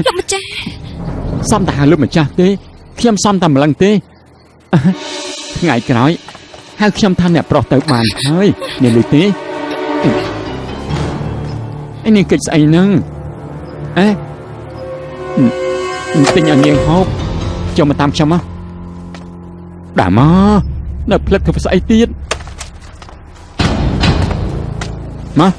លោកម្ចាស់សំតាលោកម្ចាស់ទេខ្ញុំសំតែម្លឹងទេថ្ងៃក្រោយហៅខ្ញុំថាអ្នកប្រុសទៅបានហើយអ្នកលុយទេឯនេះកិច្ចស្អីហ្នឹងទិញឲ្យនាងហូបចូលមកតាមខ្ញុំមកដើរមកនៅផ្លិតធ្វើស្អីទៀតមក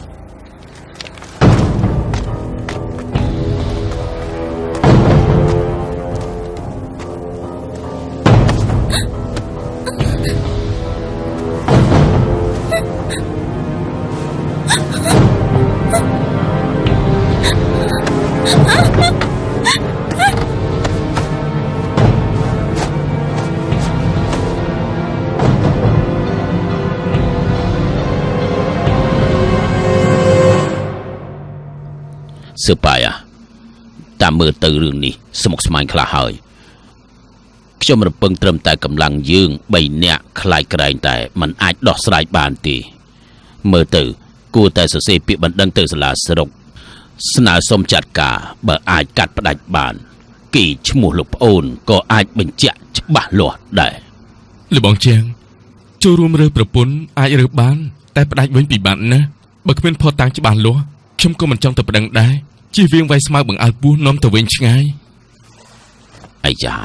សើបាយតាមមើលទៅរឿងនេះស្មុគស្មាញខ្លះហើយខ្ញុំរំពឹងត្រឹមតែកម្លាំងយើង3នាក់ខ្លាចក្រែងតែมันអាចដោះស្រាយបានទេមើលទៅគួរតែសរសេរពាក្យបណ្ដឹងទៅសាលាស្រុកស្នើសុំចាត់ការបើអាចកាត់ផ្ដាច់បានគីឈ្មោះលោកប្អូនក៏អាចបញ្ជាក់ច្បាស់លាស់ដែរលបងជាងចូលរួមរើសប្រពន្ធអាចរើសបានតែផ្ដាច់វិញពិបាកណាស់បើគ្មានភស្តុតាងច្បាស់លាស់ខ្ញុំក៏មិនចង់ទៅប្តឹងដែរជៀសវាងវាយស្មៅបង្អើលពោះនាំទៅវិញឆ្ងាយអាយ៉ា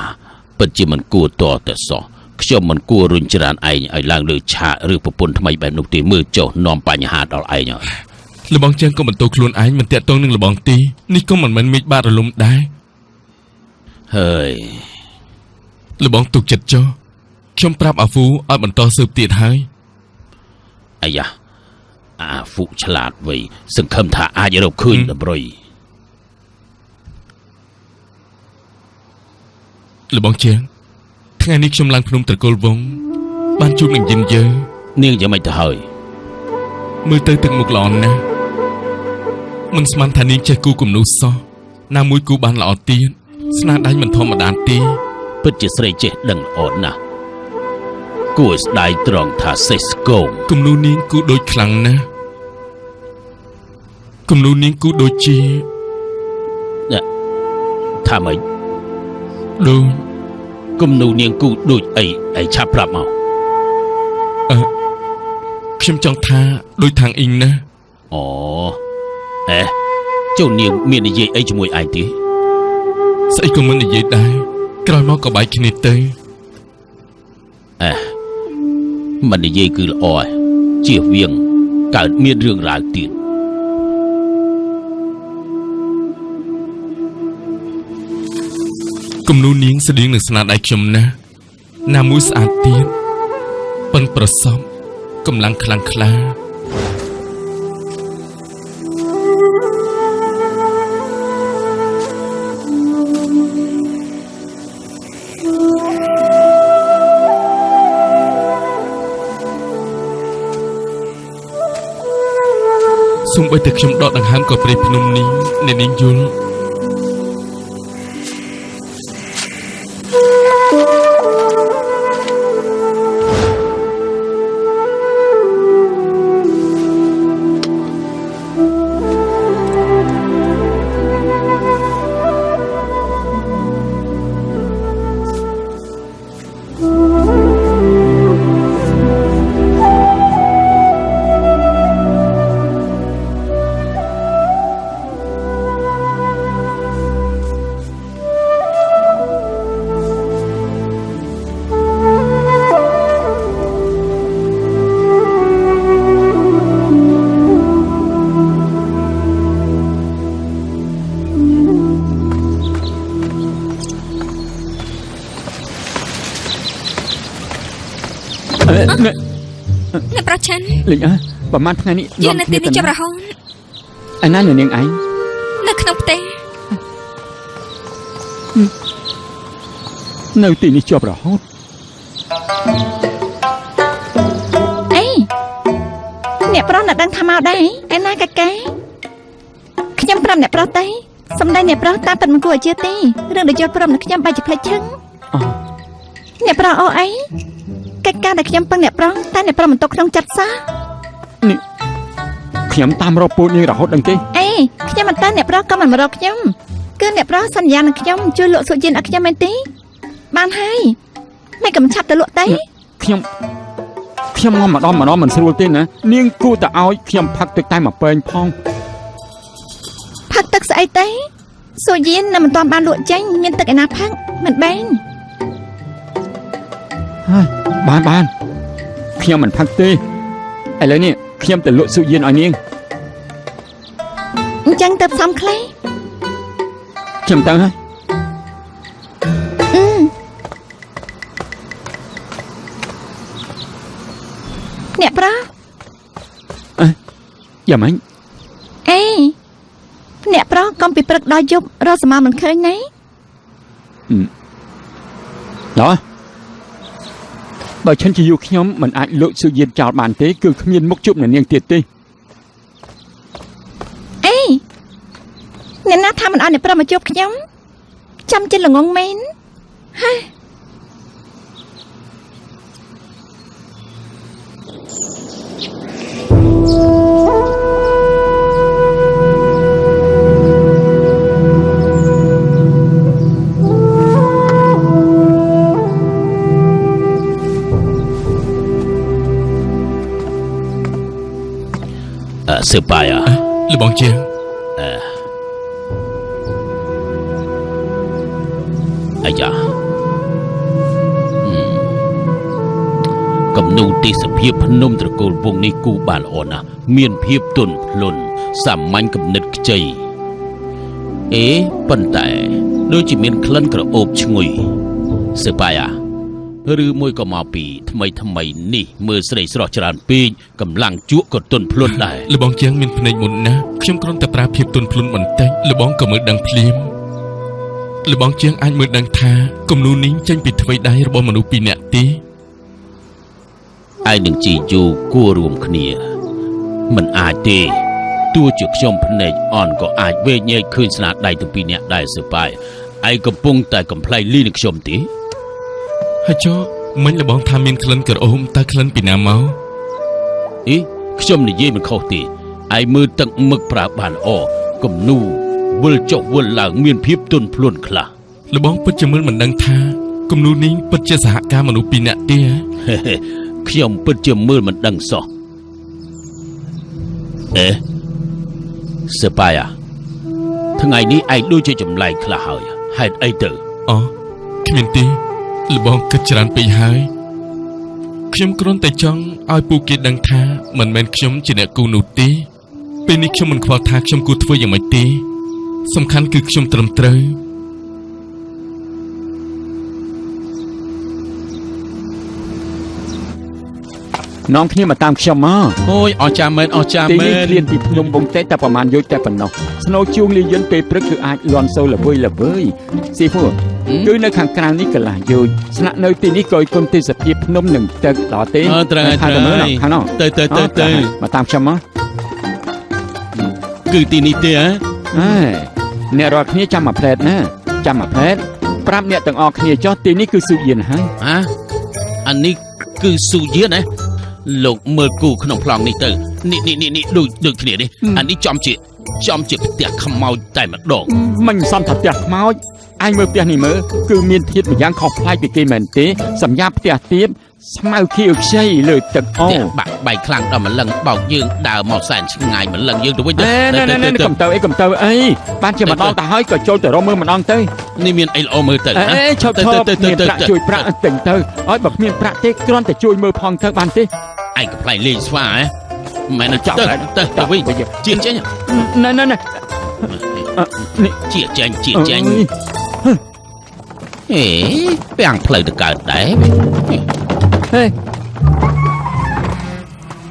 ពិតជាមិនគួរតតែសោះខ្ញុំមិនគួររុញច្រានឯងឲ្យឡើងលើឆាកឬប្រពន្ធថ្មីបែបនោះទេមើលចុះនាំបញ្ហាដល់ឯងហើយលបងជាងក៏បន្ទោខ្លួនឯងមិនតាក់ទងនឹងលបងទីនេះក៏មិនមែនមេឃបាតរលំដែរហើយលបងទុកចិត្តចុះខ្ញុំប្រាប់អាហ្វូឲ្យបន្តស៊ើបទៀតហើយអាយ៉ាអាហ្វូឆ្លាតវៃសង្ឃឹមថាអាចរកឃើញតម្រុយលបងជាងថ្ងៃនេះខ្ញុំឡើងភ្នំត្រកូលវងបានជួបនឹងយិនយើនាងយ៉ាងម៉េចទៅហើយមើលទៅទឹកមុខល្អណាស់មិនស្មានថានាងចេះគូគំនូសសោះណាមួយគូបានល្អទៀតស្នាដៃមិនធម្មតាទេពិតជាស្រីចេះដឹងល្អណាស់គួរស្ដាយត្រង់ថាសេះស្គមគំនូនាងគូដូចខ្លាំងណាស់គំនូនាងគូដូចជាថាម៉េចដូចគំនូនាងគូដូចអីឆាប់ប្រាប់មកខ្ញុំចង់ថាដូចທາງអ៊ីងណាអូចូលនាងមាននិយាយអីជាមួយឯងទេស្អីក៏មិននិយាយដែរក្រោយមកក៏បែកគ្នាទៅមិននិយាយគឺល្អជៀសវាងកើតមានរឿងរ៉ាវទៀតគំនូនាងស្តៀងនឹងស្នាដៃខ្ញុំណាស់ណាមួយស្អាតទៀតប៉ិនប្រសពកម្លាំងខ្លាំងក្លាសូម្បីតែខ្ញុំដកដង្ហើមក៏ព្រៃភ្នំនេះអ្នកនាងយល់អ្នកប្រឆាន់លេងប្រហែលថ្ងៃនេះយើងនៅទីនេះចាប់រហូតឯណានាងឯងនៅក្នុងផ្ទះនៅទីនេះជាប់រហូតអីអ្នកប្រុសនៅដឹងថាមកដែរឯណាកាកាខ្ញុំប្រាប់អ្នកប្រុសទៅសំដីអ្នកប្រុសតាមពិតមិនគួរឲ្យជឿទេរឿងដែលយល់ព្រមនឹងខ្ញុំបែរជាផ្លេចឈឹងអ្នកប្រុសអូអីកិច្ចការដែលខ្ញុំពឹងអ្នកប្រុសតែអ្នកប្រុសមិនទុកក្នុងចិត្តសោះនេះខ្ញុំតាមរកពូនាងរហូតដឹងទេអេខ្ញុំ មិនតាអ្នកប្រុសក៏មិនមករកខ្ញុំគឺអ្នកប្រុសសន្យានឹងខ្ញុំជួយលក់សុយៀនឲ្យខ្ញុំមែនទេបានហើយមិនកំឆាប់ទៅលក់ទៅ ខ្ញុំងំម្ដងមិនស្រួលទេណានាងគួរតែឲ្យខ្ញុំផឹកទឹកតែមួយពែងផង ផឹកទឹកស្អីទៅសុយៀននៅមិនទាន់បានលក់ចេញមានទឹកឯណាផឹកមិនបែង ហើយបានខ្ញុំមិនផឹកទេឥឡូវនេះខ្ញុំទៅលក់សុយៀនឲ្យនាង អញ្ចឹងទៅផ្សំខ្លះ ខ្ញុំទៅហើយ អ្នកប្រុស យ៉ាងម៉េច អេអ្នកប្រុសកុំពីព្រឹកដល់យប់រកស្មៅមិនឃើញណា ដល់បើឈិនជាយូរខ្ញុំមិនអាចលក់សុយៀនចោលបានទេគឺគ្មានមុខជួបអ្នកនាងទៀតទេ អេអ្នកណាថាមិនអត់អ្នកប្រុសមកជួបខ្ញុំចាំចិត្តល្ងងមែនហ៎ សើបាយ លបងជាង អាយ៉ាកំណូទេសភាពភ្នំត្រកូលវងនេះគូបានល្អណាស់មានភាពទន់ភ្លន់សាមញ្ញគំនិតខ្ចីប៉ុន្តែដូចជាមានក្លិនក្រអូបឈ្ងុយសើបាយឬមួយក៏មកពីថ្មីនេះមើលស្រីស្រស់ច្រើនពេកកម្លាំងជក់ក៏ទន់ភ្លន់ដែរ លបងជាងមានភ្នែកមុនណាខ្ញុំគ្រាន់តែប្រើភាពទន់ភ្លន់បន្តិចលបងក៏មើលដឹងភ្លាមលបងជាងអាចមើលដឹងថាគំនូនេះចេញពីថ្មីដៃរបស់មនុស្សពីរនាក់ទេ ឯនឹងជីយូគួររួមគ្នាមិនអាចទេទោះជាខ្ញុំភ្នែកអន់ក៏អាចវេញែកឃើញស្នាដៃទាំងពីរនាក់ដែរសើបាយឯកំពុងតែកំ pl ៃលីនឹងខ្ញុំទេ ហើយចុះមិញលបងថាមានក្លិនក្រអូមតើក្លិនពីណាមក ខ្ញុំនិយាយមិនខុសទេឯមើលទឹកមឹកប្រើបានល្អគំនូវិលចុះវិលឡើងមានភាពទន់ភ្លន់ខ្លះ លបងពិតជាមើលមិនដឹងថាគំនូនេះពិតជាសហការមនុស្សពីរនាក់ទេ ខ្ញុំពិតជាមើលមិនដឹងសោះសើបាយថ្ងៃនេះឯងដូចជាចម្លែកខ្លះហើយហេតុអីទៅ អូគ្មានទេលបងគិតច្រើនពេកហើយខ្ញុំគ្រាន់តែចង់ឲ្យពួកគេដឹងថាមិនមែនខ្ញុំជាអ្នកគូនោះទេពេលនេះខ្ញុំមិនខ្វល់ថាខ្ញុំគួរធ្វើយ៉ាងម៉េចទេសំខាន់គឺខ្ញុំត្រឹមត្រូវ น้องគ្នាមកតាមខ្ញុំមក អូយអស្ចារ្យមែនអស្ចារ្យ ទី មែ នេះ ន ឃ្លានពីភ្នំបូងតេតែប្រហែលយោជតែប៉ុណ្ណោះស្នូជួងលាយន្តពេលព្រឹកគឺអាចលន់សូវល្វើយស៊ីហ្វូគឺនៅខាងក្រៅនេះកន្លះយោជស្នាក់នៅទីនេះក៏គុំទេសភាពភ្នំនឹងទឹកដល់ទេ ត្រូវ ខាងទៅមើលខាងនោះ ទៅ មកតាមខ្ញុំមក គឺទីនេះទេហ៎ អ្នករាល់គ្នាចាំមកផ្លែតណាចាំមកផ្លែតប្រាប់អ្នកទាំងអស់គ្នាចុះទីនេះគឺសុយៀនហើយ អានេះគឺស៊ូយៀនណាលោកមើលគូក្នុងប្លង់នេះទៅនេះដូចគ្នានេះអានេះចំជាផ្ទះខ្មោចតែម្ដង មិនសំថាផ្ទះខ្មោចអញមើលផ្ទះនេះមើលគឺមានធាតុម្យ៉ាងខុសប្លែកពីគេមែនទេសម្រាប់ផ្ទះទៀបស្មៅខៀវខ្ចីលើទឹកអូ បាក់បែកខ្លាំងដល់ម្លឹងបោកយើងដើរមកសែនឆ្ងាយម្លឹងយើងទៅវិញ ណែកំទៅអីបានជាម្ដងទៅហើយក៏ចូលទៅរកមើលម្ដងទៅ នេះមានអីល្អមើលទៅ ឈប់មានប្រាក់ជួយប្រាក់ទិញទៅឲ្យបើគ្មានប្រាក់ទេគ្រាន់តែជួយមើលផងទៅបានទេ ឯងកំ pl ៃលេងស្វាហ៎មែនទៅវិញជាចេញ ណែនេះ ជាចេញពាំងផ្លូវទៅកើតដែរ ហេ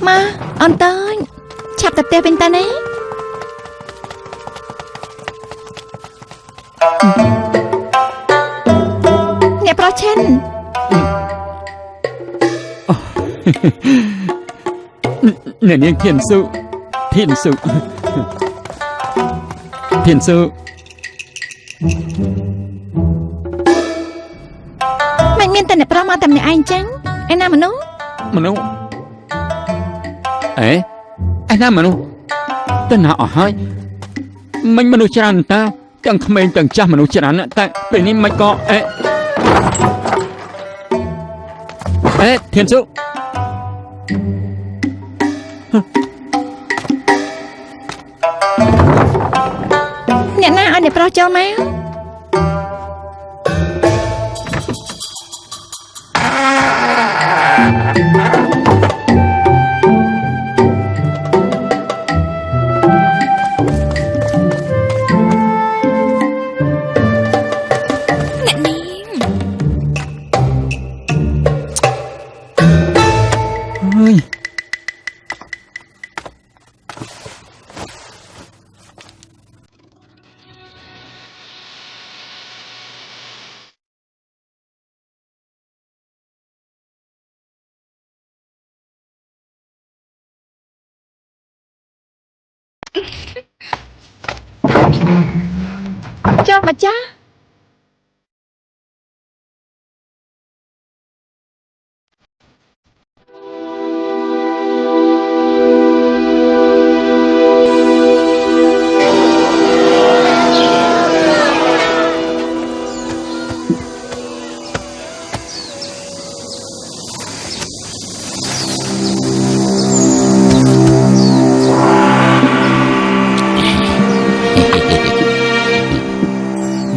មកអនតើញឆាប់ទៅផ្ទះវិញតាណាអ្នកប្រុសឈិន អ្នកនាងធានសុមិនមានតែអ្នកប្រុសមកតែម្នាក់ឯងចឹងឯណាមនុស្ស ឯណាមនុស្សទៅណាអស់ហើយ មិនមនុស្សច្រើនតាទាំងក្មេងទាំងចាស់មនុស្សច្រើនណាស់តែពេលនេះមិនក៏ធានសុអ្នកណាឲ្យអ្នកប្រុសចូលមកចូលម្ចាស់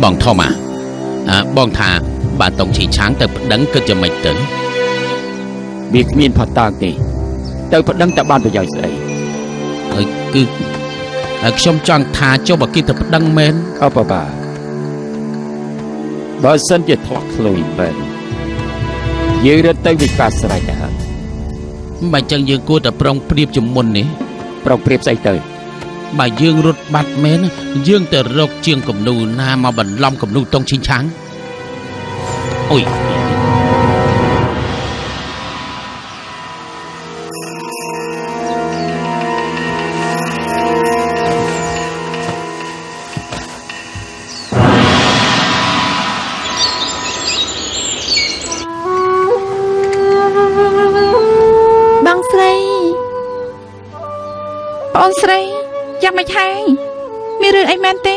បងធំបងថាបើតុងឈីឆាងទៅប្តឹងគិតយ៉ាងម៉េចទៅវាគ្មានផតាងទេទៅប្តឹងតែបានប្រយោជន៍ស្អីហើយគឺខ្ញុំចង់ថាចុះបើគេទៅប្តឹងមែនបើសិនជាធ្លាក់ខ្លួនបែបយើងរត់ទៅវិការស្រ័យទៅហើយមិនចឹងយើងគួរតែប្រុងប្រៀបជំមុននេះប្រុងប្រៀបស្អីទៅបើយើងរត់បាត់មែនយើងទៅរកជាងគំនូណាមកបន្លំគំនូតុងឈីឆាងអុយបងស្រីបងស្រីយ៉ាងមិនហើយមានរឿងអីមែនទេ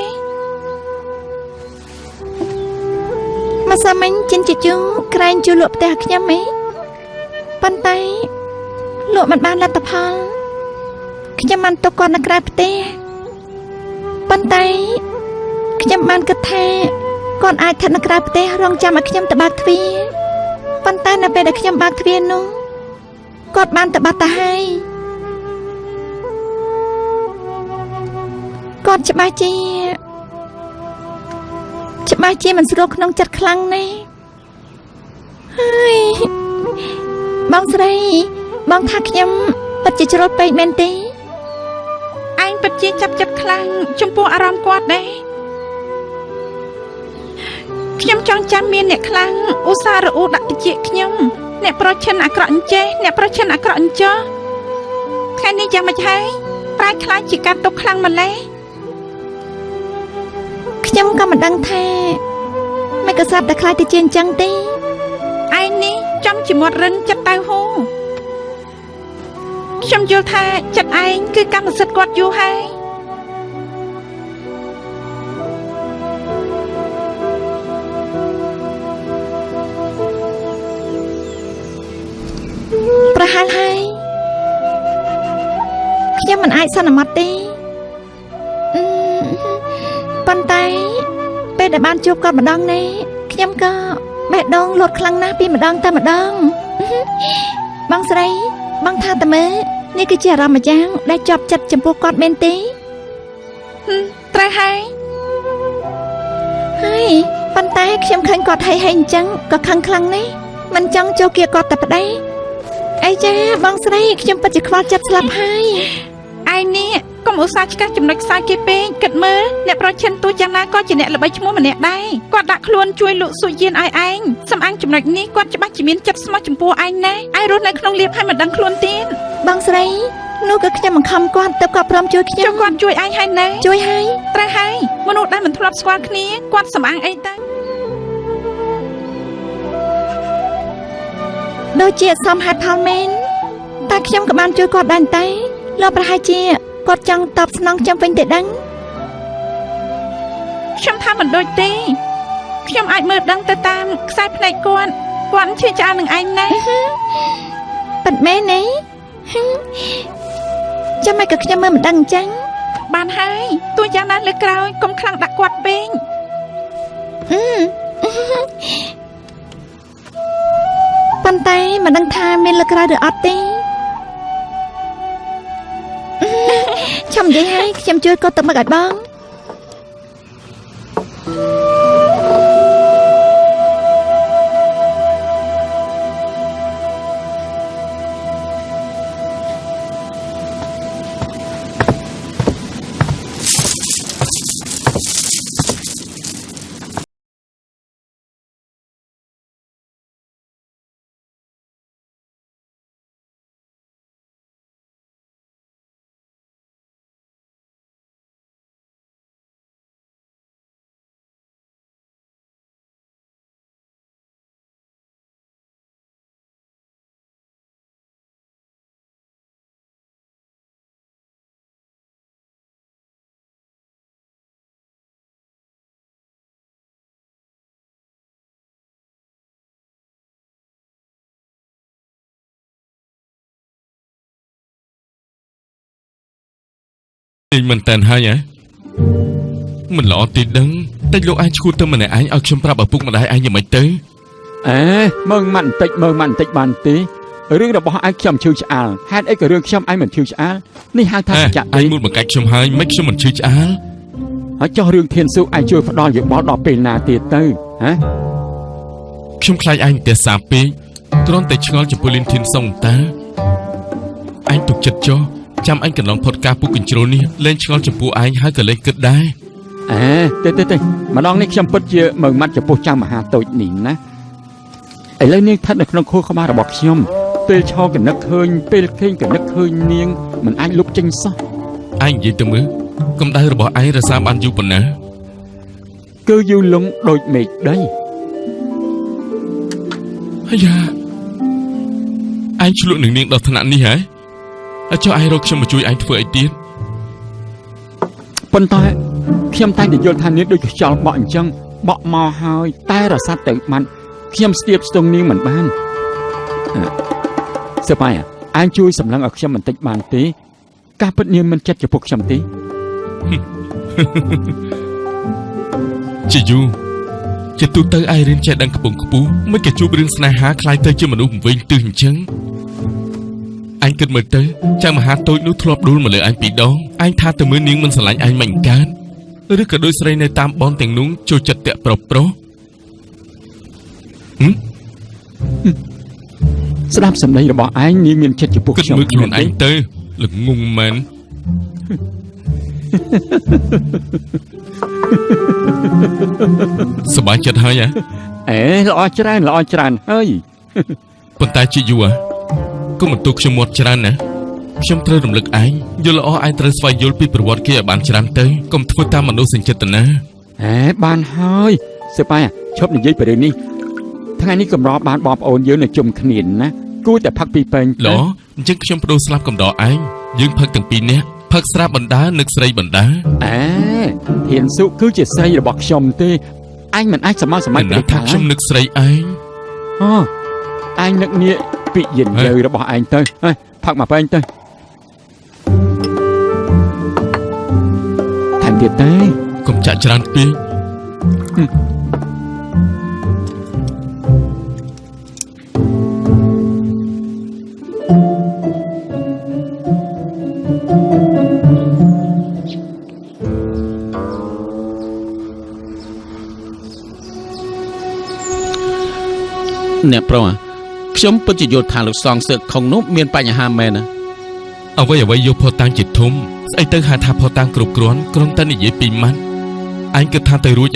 មកសាមិញចិនជាជូក្រែងជួយលក់ផ្ទះខ្ញុំអីប៉ុន្តែលក់មិនបានលទ្ធផលខ្ញុំបានទុកគាត់នៅក្រៅផ្ទះប៉ុន្តែខ្ញុំបានគិតថាគាត់អាចស្ថិតនៅក្រៅផ្ទះរងចាំឲ្យខ្ញុំទៅបើកទ្វារប៉ុន្តែនៅពេលដែលខ្ញុំបើកទ្វារនោះគាត់បានទៅបាត់ទៅហើយគាត់ច្បាស់ជាមិនស្រួលក្នុងចិត្តខ្លាំងណាស់ហើយបងស្រីបងថាខ្ញុំពិតជាជ្រុលពេកមែនទេឯងពិតជាចាប់ចិត្តខ្លាំងចំពោះអារម្មណ៍គាត់ដែរខ្ញុំចង់ចាំមានអ្នកខ្លាំងឧស្សាហ៍រអ៊ូដាក់តិចខ្ញុំអ្នកប្រឈិនអាក្រក់អញ្ចេះអ្នកប្រឈិនអាក្រក់អញ្ចោះថ្ងៃនេះយ៉ាងម៉េចហើយប្រែខ្លាចជាការទុកខ្លាំងម្ល៉េះខ្ញុំក៏មិនដឹងថាមិនក៏ស្រាប់តែខ្លាចទៅជាអញ្ចឹងទេឯងនេះចំជាមាត់រឹងចិត្តទៅហូខ្ញុំយល់ថាចិត្តឯងគឺកម្មសិទ្ធិគាត់យូរហើយប្រហែលហើយខ្ញុំមិនអាចសន្មត់ទេប៉ុន្តែពេលដែលបានជួបគាត់ម្ដងនេះខ្ញុំក៏បេះដូងលោតខ្លាំងណាស់ពីម្ដងទៅម្ដងបងស្រីបងថាតើមើលនេះគឺជាអារម្មណ៍ម្យ៉ាងដែលជាប់ចិត្តចំពោះគាត់មែនទេត្រូវហើយប៉ុន្តែខ្ញុំឃើញគាត់ហីអញ្ចឹងក៏ខឹងខ្លាំងណាស់មិនចង់ចូលគៀគាត់តែប្តីអីចាបងស្រីខ្ញុំពិតជាខ្វល់ចិត្តស្លាប់ហើយឯនេះកុំឧស្សាហ៍ឆ្កាស់ចំណុចខ្សោយគេពេកគិតមើលអ្នកប្រឈិនទូយ៉ាងណាក៏ជាអ្នកល្បីឈ្មោះម្នាក់ដែរគាត់ដាក់ខ្លួនជួយលក់សុយយានឲ្យឯងសំអាងចំណុចនេះគាត់ច្បាស់ជាមានចិត្តស្មោះចំពោះឯងណាស់ឯងរស់នៅក្នុងលៀបហើយមិនដឹងខ្លួនទៀតបងស្រីនោះក៏ខ្ញុំបង្ខំគាត់ទៅគាត់ព្រមជួយខ្ញុំគាត់ជួយឯងហើយណាជួយហើយត្រូវហើយមនុស្សដែលមិនធ្លាប់ស្គាល់គ្នាគាត់សំអាងអីទៅដូចជាសមហេតុផលមែនតែខ្ញុំក៏បានជួយគាត់ដែរតែលោកប្រហែលជាគាត់ចង់តបស្នងខ្ញុំវិញទេដឹង ខ្ញុំថាមិនដូចទេខ្ញុំអាចមើលដឹងទៅតាមខ្សែភ្នែកគាត់ឈឺឆ្អាលនឹងឯងណាប៉ិតមែនទេចាំមិនក៏ខ្ញុំមើលមិនដឹងអញ្ចឹងបានហើយទោះយ៉ាងណាលើក្រោយកុំខ្លាំងដាក់គាត់ពេកប៉ុន្តែមិនដឹងថាមានលើក្រោយឬអត់ទេខ្ញុំនិយាយឲ្យខ្ញុំជួយគាត់ទៅមកឲ្យបងមិនតាន់ហើយមិនល្អទីដឹងតែលោកឯងឈួតទៅម្នាក់ឯងឲ្យខ្ញុំប្រាប់ឪពុកម្ដាយឯងយ៉ាងម៉េចទៅមើងម៉ាត់បន្តិចបានទេរឿងរបស់ឯងខ្ញុំឈឺឆ្អាលហេតុអីក៏រឿងខ្ញុំឯងមិនឈឺឆ្អាលនេះហៅថាសច្ចៈឯងមុនបង្កាច់ខ្ញុំហើយមិនខ្ញុំមិនឈឺឆ្អាលហើយចោះរឿងធានសុឯងជួយផ្ដល់យោបល់ដល់ពេលណាទៀតទៅខ្ញុំខ្លាចឯងតែសាពេកគ្រាន់តែឆ្ងល់ចំពោះលីនធានសុងតាឯងទុកចិត្តចុះចាំអញកន្លងផុតការពុកកញ្ជ្រោលនេះលែងឆ្ងល់ចំពោះឯងហើយក៏លែងគិតដែរទេម្ដងនេះខ្ញុំពិតជាមើងម៉ាត់ចំពោះចាំមហាតូចនេះណាឥឡូវនាងស្ថិតនៅក្នុងខួរក្បាលរបស់ខ្ញុំពេលឈរកនឹកឃើញពេលឃើញកនឹកឃើញនាងមិនអាចលុបចេញសោះឯងនិយាយទៅមើលកម្ដៅរបស់ឯងរសាបានយូរប៉ុណ្ណាគឺយូរលងដូចមេឃដីអាយ៉ាឯងឆ្លក់នឹងនាងដល់ថ្នាក់នេះហ៎ចុះឯងរកខ្ញុំមកជួយឯងធ្វើអីទៀតប៉ុន្តែខ្ញុំតែងតែយល់ថានាងដូចខ្យល់បក់អញ្ចឹងបក់មកហើយតែរសាត់ទៅបានខ្ញុំស្ទាបស្ទងនាងមិនបានសើបាយឯងជួយសម្លឹងឲ្យខ្ញុំបន្តិចបានទេការពិតនាងមិនចិត្តចំពោះខ្ញុំទេជាយូជាទូទៅឯងរៀនចេះដឹងខ្ពង់ខ្ពស់មិនក៏ជួបរឿងស្នេហាខ្លាយទៅជាមនុស្សវិញទិសអញ្ចឹងឯងគិតមើលទៅចាំមហាតូចនោះធ្លាប់ដួលមកលើឯងពីរដងឯងថាទៅមើលនាងមិនស្រឡាញ់ឯងមិនកើតឬក៏ដោយស្រីនៅតាមបនទាំងនោះចូលចិត្តតាក់ប្រុសស្ដាប់សម្ដីរបស់ឯងនាងមានចិត្តចំពោះខ្ញុំគិតមើលខ្លួនឯងទៅល្ងងមែនសប្បាយចិត្តហើយល្អច្រើនហើយប៉ុន្តែជាយូកុំបន្ទោសខ្ញុំមាត់ច្រើនណាខ្ញុំត្រូវរំលឹកឯងយល់ល្អឯងត្រូវស្វែងយល់ពីប្រវត្តិគេឲ្យបានច្រើនទៅកុំធ្វើតាមមនោសញ្ចេតនាបានហើយសើបាយឈប់និយាយពីរឿងនេះថ្ងៃនេះកម្របានបងប្អូនយើងនៅជុំគ្នាណាគួរតែផឹកពីពេញល្អអញ្ចឹងខ្ញុំបដូរស្លាប់កំដរឯងយើងផឹកទាំងពីរនាក់ផឹកស្រាប់បណ្ដានឹកស្រីបណ្ដាធានសុគឺជាស្រីរបស់ខ្ញុំទេឯងមិនអាចសម័យថាខ្ញុំនឹកស្រីឯងឯងនឹកនាងពីយិនយើរបស់ឯងទៅផឹកមកពេញទៅថែមទៀតទេកុំចាក់ច្រើនពេកអ្នកប្រុសខ្ញុំពិតជាយល់ថាលោកសងសឹកខុងនោះមានបញ្ហាមែនណាអ្វីយកផតាំងជាធំស្អីទៅហៅថាផតាំងគ្រប់គ្រាន់គ្រាន់តែនិយាយពីម៉ាត់ឯងគិតថាទៅរួច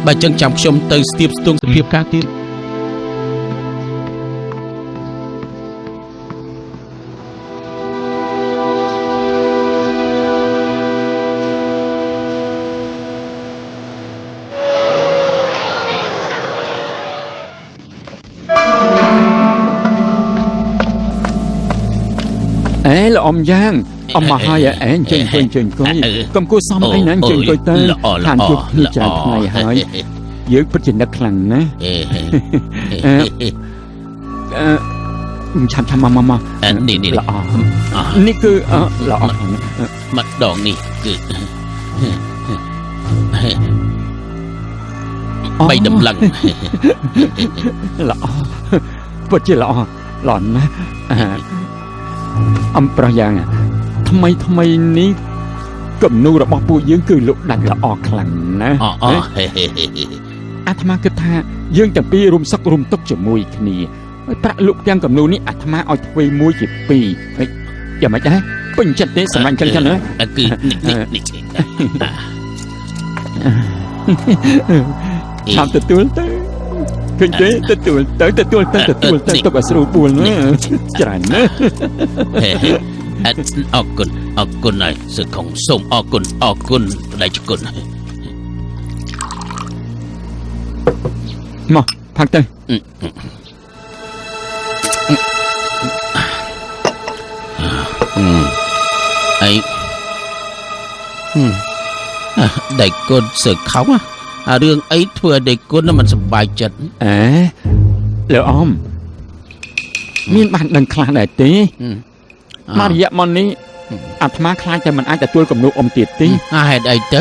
បើចឹងចាំខ្ញុំទៅស្ទាបស្ទង់សភាពការទៀតល្អំយ៉ាង អមមកហើយអែនជើងអង្គុយកុំគួរសមអីណាជើងអង្គុយទៅខានជួបគ្នាច្រើនថ្ងៃហើយយើងពិតជានឹកខ្លាំងណាស់ឆាប់មកនេះល្អនេះគឺល្អម្ដងនេះគឺបីដំឡឹងល្អពិតជាល្អណាស់អំប្រយ៉ាងថ្មីនេះគំនូររបស់ពួកយើងគឺលុកដាច់ល្អខ្លាំងណាស់អាត្មាគិតថាយើងទាំងពីររួមសឹករួមទុកជាមួយគ្នាហើយប្រាក់លុកទាំងគំនូរនេះអាត្មាឲ្យធ្វើមួយជាពីរហើយយ៉ាងម៉េចដែរពេញចិត្តទេសម្រាប់ចឹងណាគឺនេះឆាប់ទទួលទៅឃើញទេទទួលទៅទុកឲ្យស្រួលបួលណាច្រើនណាស់អរគុណហើយសឹកខំសូមអរគុណដៃជគុណមកផឹកទៅអីដៃគុណសឹកខំអារឿងអីធ្វើឲ្យដៃគុណមិនសប្បាយចិត្តលោកអមមានបានដឹងខ្លះដែរទេមករយៈមកនេះអាត្មាខ្លាចតែមិនអាចទទួលគំនូរអ៊ំទៀតទេហេតុអីទៅ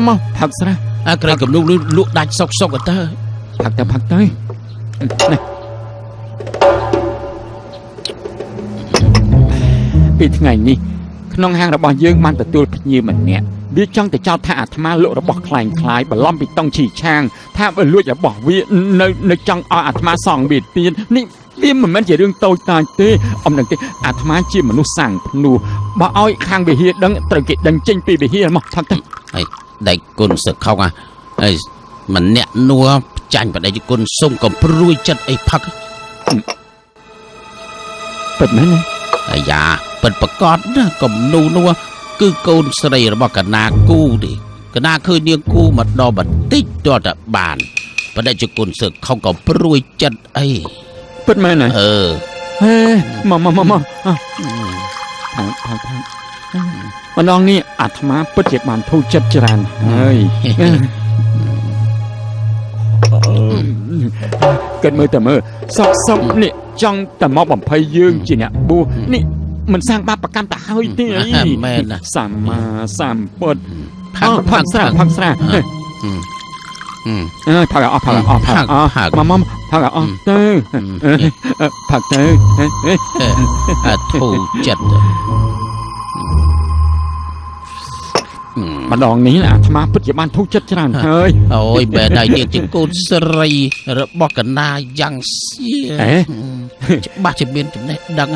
មកផឹកស្រាក្រែងគំនូរលក់ដាច់សុកទៅផឹកទៅនេះពីថ្ងៃនេះក្នុងហាងរបស់យើងបានទទួលភ្ញៀវម្នាក់វាចង់ទៅចោទថាអាត្មាលក់របស់ខ្លាយបន្លំពីតុងឈីឆាងថាវាលួចរបស់វានៅចង់ឲ្យអាត្មាសងវាទៀតនេះវាមិនមែនជារឿងតូចតាចទេអំនឹងទេអាត្មាជាមនុស្សសាំងភ្នោះបើឲ្យខាងវិហារដឹងត្រូវគេដឹងចេញពីវិហារមកផឹកទៅហើយដៃគុណសឹកខុសហើយម្នាក់នួចាញ់បដិគុណសុំកំព្រួយចិត្តអីផឹកពិតមែនទេអាយ៉ាពិតប្រកបណាកំនូនោះគឺកូនស្រីរបស់កណាគូទេកណាឃើញនាងគូមកដល់បន្តិចទាល់តែបានបដិគុណសឹកខំកំព្រួយចិត្តអីពិតមែនទេហេមកម្ដងនេះអាត្មាពិតជាបានធូរចិត្តច្រើនហើយគិតមើលសុកនេះចង់តែមកបំភ័យយើងជាអ្នកបួសនេះមិនសាងបាបកម្មទៅហើយទេអីមែនសម្មាសម្ពុទ្ធផឹកស្រាផឹកទៅមកផឹកទៅធូរចិត្តម្ដងនេះអាត្មាពិតជាបានធូរចិត្តច្រើនហើយអូយបែរដៃនេះជាកូនស្រីរបស់កណាយ៉ាងសៀច្បាស់ជាមានចំណេះដឹង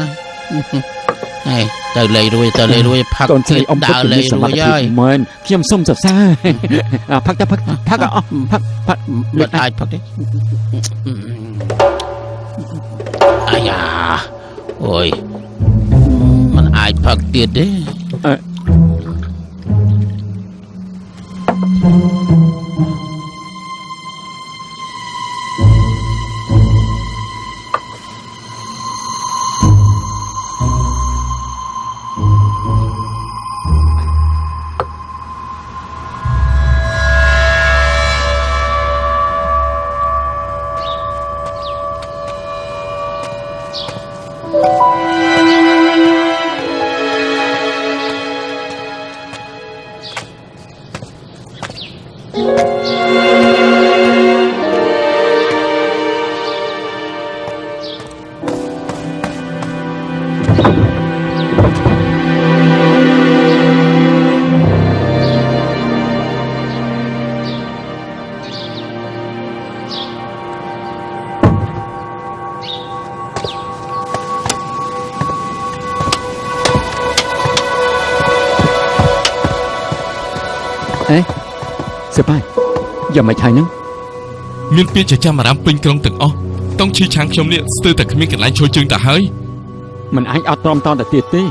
ហើយទៅលេងរួយផឹកកូនស្រីអ៊ំដើរលេងរួយហើយមែនខ្ញុំសុំសរសើរផឹកមិនអាចផឹកទេអាយ៉ាអូយមិនអាចផឹកទៀតទេសើបាយយ៉ាងម៉េចហើយហ្នឹងមានពាក្យចចាមអារ៉ាមពេញក្រុងទាំងអស់តុងឈីឆាងខ្ញុំនេះស្ទើរតែគ្មានកន្លែងឈរជើងទៅហើយមិនអាចអត់ទ្រាំតទៅទៀតទេឥ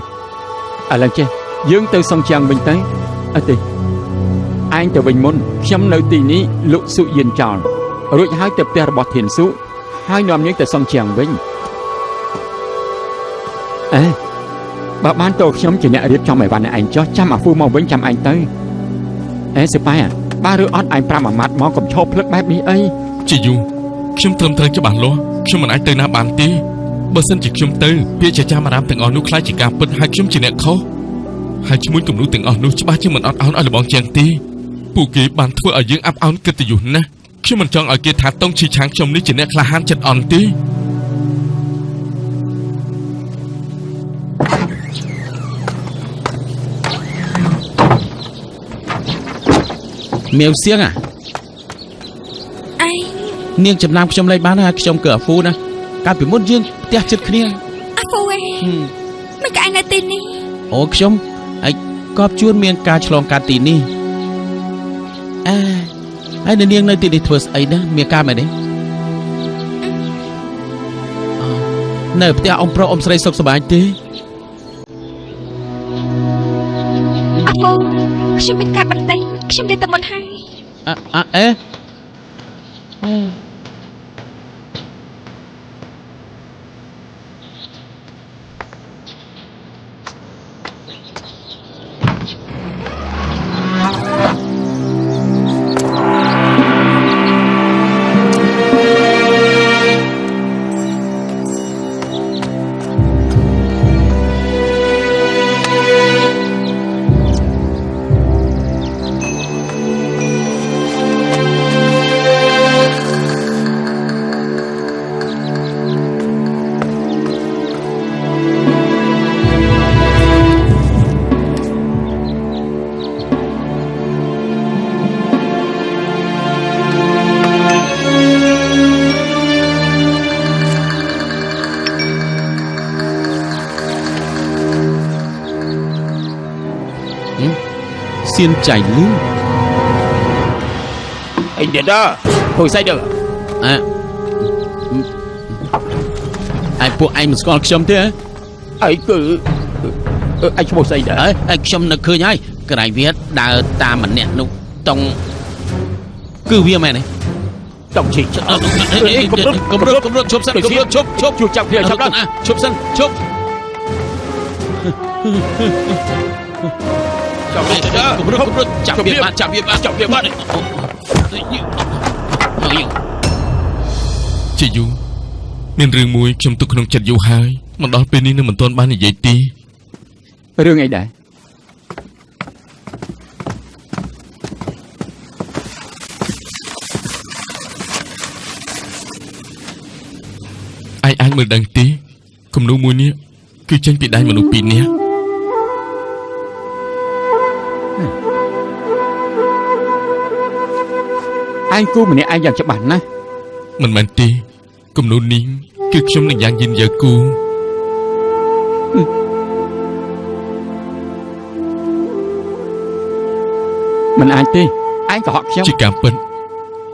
ឡូវចេះយើងទៅសង់ជាងវិញទៅអត់ទេឯងទៅវិញមុនខ្ញុំនៅទីនេះលក់សុយានចោលរួចហើយទៅផ្ទះរបស់ធានសុហើយនាំនាងទៅសង់ជាងវិញ អេបើបានតើខ្ញុំជាអ្នករៀបចំឲ្យវ៉ាន់ឯងចោះចាំអាហ្វូមកវិញចាំឯងទៅអេសិប៉ៃបើឬអត់ឯង5អាម៉ាត់មកកំឈប់ភ្លឹកបែបនេះអី ជាយូខ្ញុំត្រឹមត្រូវច្បាស់លាស់ខ្ញុំមិនអាចទៅណាបានទេបើសិនជាខ្ញុំទៅពាក្យចាចាមអារាមទាំងអស់នោះខ្លាចជាការពិតហើយខ្ញុំជាអ្នកខុសហើយឈ្មោះគំនូទាំងអស់នោះច្បាស់ជាមិនអត់ឱនឲ្យលបងជាងទេពួកគេបានធ្វើឲ្យយើងអាប់អោនកិត្តិយសណាស់ខ្ញុំមិនចង់ឲ្យគេថាតុងឈីឆាងខ្ញុំនេះជាអ្នកក្លាហានចិត្តអន់ទេ មាវសៀង ឯង នាងចំណាំខ្ញុំលេងបានហើយខ្ញុំគឺអាហ្វូណាកាលពីមុនយើងផ្ទះចិត្តគ្នា អាហ្វូឯងមិនក៏ឯងនៅទីនេះ អូខ្ញុំហើយកបជួនមានការឆ្លងកាត់ទីនេះហើយនាងនៅទីនេះធ្វើស្អីណាមានការមែនទេនៅផ្ទះអ៊ំប្រុសអ៊ំស្រីសុខសប្បាយទេ អាហ្វូខ្ញុំមានការបន្ទៃខ្ញុំនិយាយតែមុនហើយ អេ សៀនចៃលឺ អីទៀតធ្វើស្អីទៅ ឯពួកឯងមិនស្គាល់ខ្ញុំទេ អីគឺឯងឈ្មោះស្អីដែរ ឯងខ្ញុំនឹកឃើញហើយក្រៃវាដើរតាមម្នាក់នោះតុងគឺវាមែនទេ តុងឈី គម្រត់ឈប់សិនគម្រត់ឈប់ ជួយចាប់គ្នាចាប់ដល់ ឈប់សិនឈប់ ចាប់គ្នា គម្រត់ចាប់វាបាត់ ជាយូមានរឿងមួយខ្ញុំទុកក្នុងចិត្តយូរហើយមកដល់ពេលនេះនៅមិនទាន់បាននិយាយទេ រឿងអីដែរ ឯងអាចមើលដឹងទេគំនូមួយនេះគឺចេញពីដៃមនុស្សពីរនាក់ ឯងគូម្នាក់ឯងយ៉ាងច្បាស់ណាស់ មិនមែនទេគំនូនេះគឺខ្ញុំនឹងយ៉ាងយិនយើគូ មិនអាចទេឯងកុហកខ្ញុំ ជាការពិត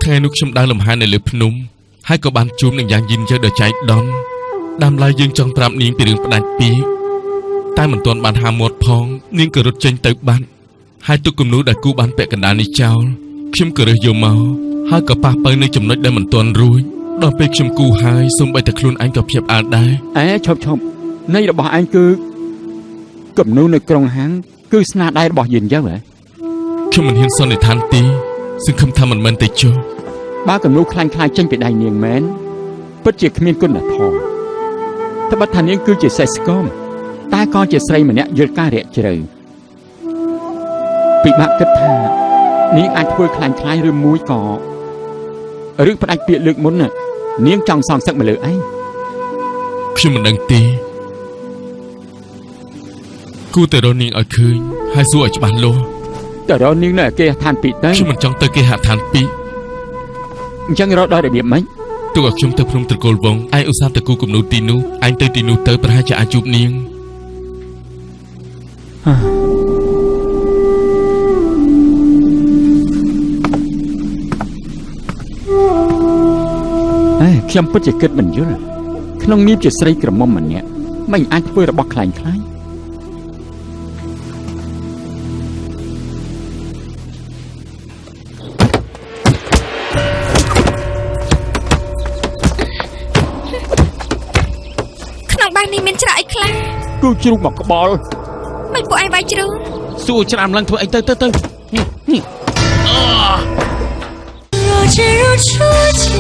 ថ្ងៃនោះខ្ញុំដើរលំហែនៅលើភ្នំហើយក៏បានជួបនឹងយ៉ាងយិនយើដ៏ចៃដន្យដើមឡើយយើងចង់ប្រាប់នាងពីរឿងផ្ដាច់ពីតែមិនទាន់បានហាមាត់ផងនាងក៏រត់ចេញទៅបាត់ហើយទុកគំនូដែលគូបានពាក់កណ្ដាលនេះចោលខ្ញុំក៏រើសយកមកហើយក៏ប៉ះបើនៅចំណុចដែលមិនទាន់រួចដល់ពេលខ្ញុំគូហើយសូម្បីតែខ្លួនឯងក៏ភ្ញាក់ផ្អើលដែរ ឈប់នៃរបស់ឯងគឺគំនូនៅក្រុងហាងគឺស្នាដៃរបស់យិនយើហ៎ ខ្ញុំមិនហ៊ានសន្និដ្ឋានទេសង្ឃឹមថាមិនមែនទេចុះ បើគំនូខ្លាញ់ចេញពីដៃនាងមែនពិតជាគ្មានគុណធម៌ត្បិតថានាងគឺជាសេះស្គមតែក៏ជាស្រីម្នាក់យល់ការរាក់ជ្រៅពិបាកគិតថានាងអាចធ្វើខ្លាញ់ឬមួយក៏រឿងផ្ដាច់ពាក្យលើកមុននាងចង់សងសឹកមកលើឯង ខ្ញុំមិនដឹងទេគូតែរកនាងឲ្យឃើញហើយសួរឲ្យច្បាស់លាស់ តើរកនាងនៅគេឋានពីទៅ ខ្ញុំមិនចង់ទៅគេហដ្ឋានពីរ អញ្ចឹងរកដល់របៀបម៉េច ទុកឲ្យខ្ញុំទៅភ្នំត្រកូលវងឯងឧស្សាហ៍ទៅគូគំនូទីនោះឯងទៅទីនោះទៅប្រហែលជាអាចជួបនាង ខ្ញុំពិតជាគិតមិនយល់ក្នុងនាមជាស្រីក្រមុំម្នាក់មិនអាចធ្វើរបស់ខ្លាញ់ក្នុង បាសនេះមានច្រកអីខ្លះ គឺជ្រូកមកក្បល់ មិនពួកឯងវាយជ្រូក សួរច្រាមឡើងធ្វើអីទៅ若真如初见，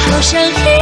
说声一